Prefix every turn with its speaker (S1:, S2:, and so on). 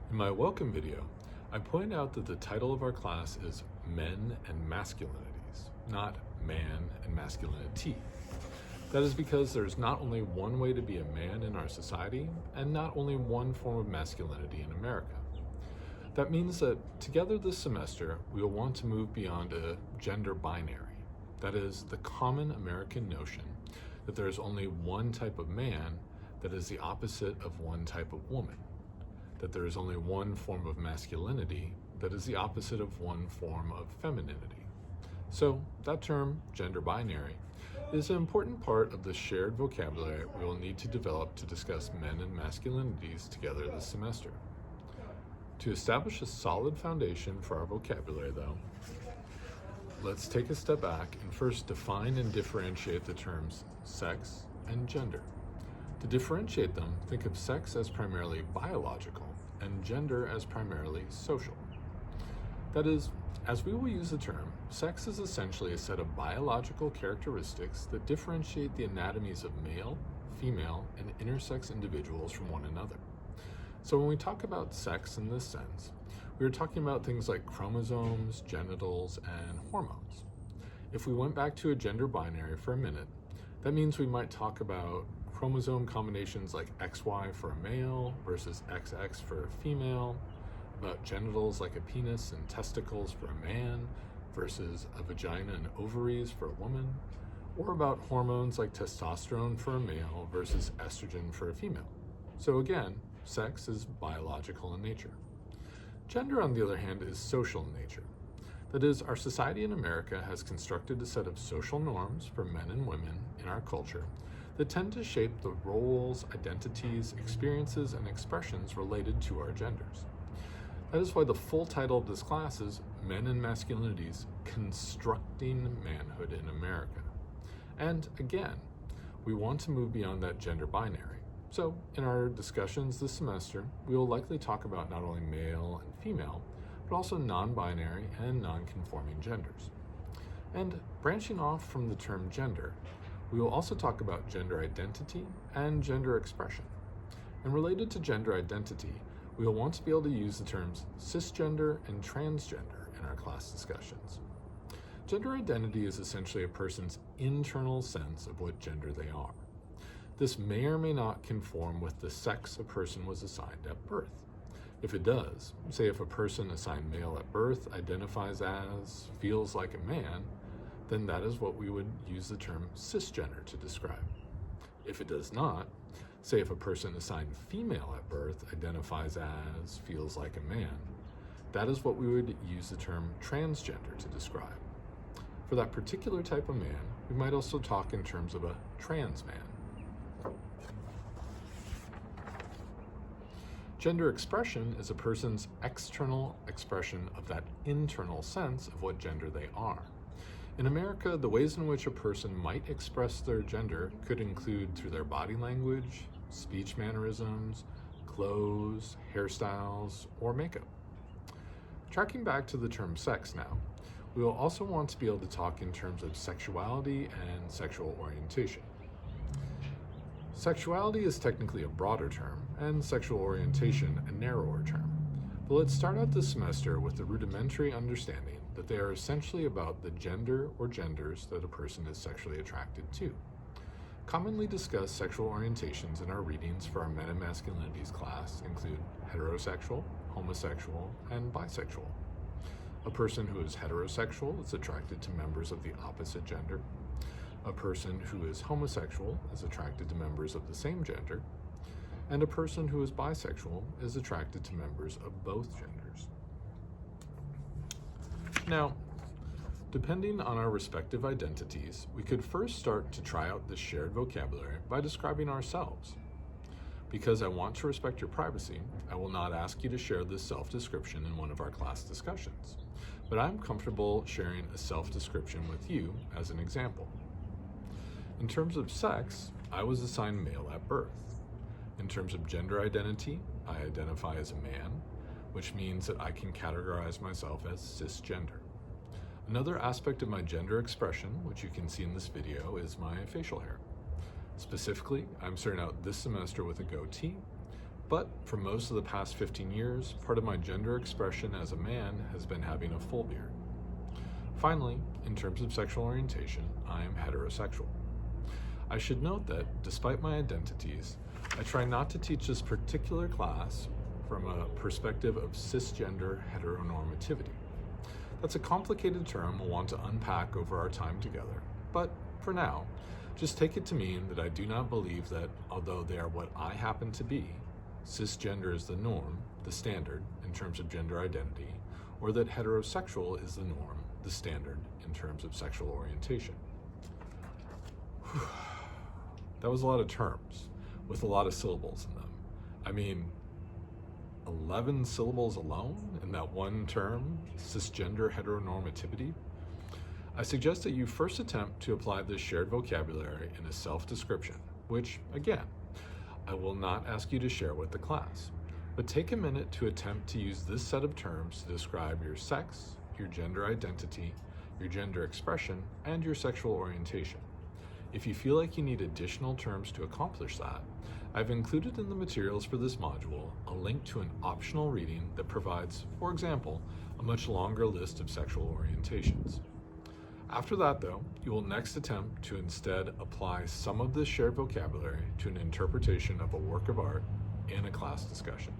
S1: In my welcome video, I point out that the title of our class is Men and Masculinities, not Man and Masculinity. That is because there's not only one way to be a man in our society, and not only one form of masculinity in America. That means that together this semester, we will want to move beyond a gender binary. That is, the common American notion that there is only one type of man that is the opposite of one type of woman. That there is only one form of masculinity that is the opposite of one form of femininity. So that term, gender binary, is an important part of the shared vocabulary we will need to develop to discuss men and masculinities together this semester. To establish a solid foundation for our vocabulary, though, let's take a step back and first define and differentiate the terms sex and gender. To differentiate them, think of sex as primarily biological and gender as primarily social. That is, as we will use the term, sex is essentially a set of biological characteristics that differentiate the anatomies of male, female, and intersex individuals from one another. So when we talk about sex in this sense, we are talking about things like chromosomes, genitals, and hormones. If we went back to a gender binary for a minute, that means we might talk about chromosome combinations like XY for a male versus XX for a female, about genitals like a penis and testicles for a man versus a vagina and ovaries for a woman, or about hormones like testosterone for a male versus estrogen for a female. So again, sex is biological in nature. Gender, on the other hand, is social in nature. That is, our society in America has constructed a set of social norms for men and women in our culture that tend to shape the roles, identities, experiences, and expressions related to our genders. That is why the full title of this class is Men and Masculinities, Constructing Manhood in America. And again, we want to move beyond that gender binary. So in our discussions this semester, we will likely talk about not only male and female, but also non-binary and non-conforming genders. And branching off from the term gender, we will also talk about gender identity and gender expression. And related to gender identity, we will want to be able to use the terms cisgender and transgender in our class discussions. Gender identity is essentially a person's internal sense of what gender they are. This may or may not conform with the sex a person was assigned at birth. If it does, say if a person assigned male at birth identifies as, feels like a man, then that is what we would use the term cisgender to describe. If it does not, say if a person assigned female at birth identifies as, feels like a man, that is what we would use the term transgender to describe. For that particular type of man, we might also talk in terms of a trans man. Gender expression is a person's external expression of that internal sense of what gender they are. In America, the ways in which a person might express their gender could include through their body language, speech mannerisms, clothes, hairstyles, or makeup. Tracking back to the term sex now, we will also want to be able to talk in terms of sexuality and sexual orientation. Sexuality is technically a broader term, and sexual orientation a narrower term. But let's start out this semester with the rudimentary understanding that they are essentially about the gender or genders that a person is sexually attracted to. Commonly discussed sexual orientations in our readings for our Men and Masculinities class include heterosexual, homosexual, and bisexual. A person who is heterosexual is attracted to members of the opposite gender. A person who is homosexual is attracted to members of the same gender. And a person who is bisexual is attracted to members of both genders. Now, depending on our respective identities, we could first start to try out this shared vocabulary by describing ourselves. Because I want to respect your privacy, I will not ask you to share this self-description in one of our class discussions, but I'm comfortable sharing a self-description with you as an example. In terms of sex, I was assigned male at birth. In terms of gender identity, I identify as a man, which means that I can categorize myself as cisgender. Another aspect of my gender expression, which you can see in this video, is my facial hair. Specifically, I'm starting out this semester with a goatee, But for most of the past 15 years, part of my gender expression as a man has been having a full beard. Finally, in terms of sexual orientation, I am heterosexual. I should note that, despite my identities, I try not to teach this particular class from a perspective of cisgender heteronormativity. That's a complicated term we'll want to unpack over our time together, but for now, just take it to mean that I do not believe that, although they are what I happen to be, cisgender is the norm, the standard, in terms of gender identity, or that heterosexual is the norm, the standard, in terms of sexual orientation. That was a lot of terms, with a lot of syllables in them. I mean, 11 syllables alone in that one term, cisgender heteronormativity? I suggest that you first attempt to apply this shared vocabulary in a self-description, which, again, I will not ask you to share with the class, but take a minute to attempt to use this set of terms to describe your sex, your gender identity, your gender expression, and your sexual orientation. If you feel like you need additional terms to accomplish that, I've included in the materials for this module a link to an optional reading that provides, for example, a much longer list of sexual orientations. After that, though, you will next attempt to instead apply some of this shared vocabulary to an interpretation of a work of art in a class discussion.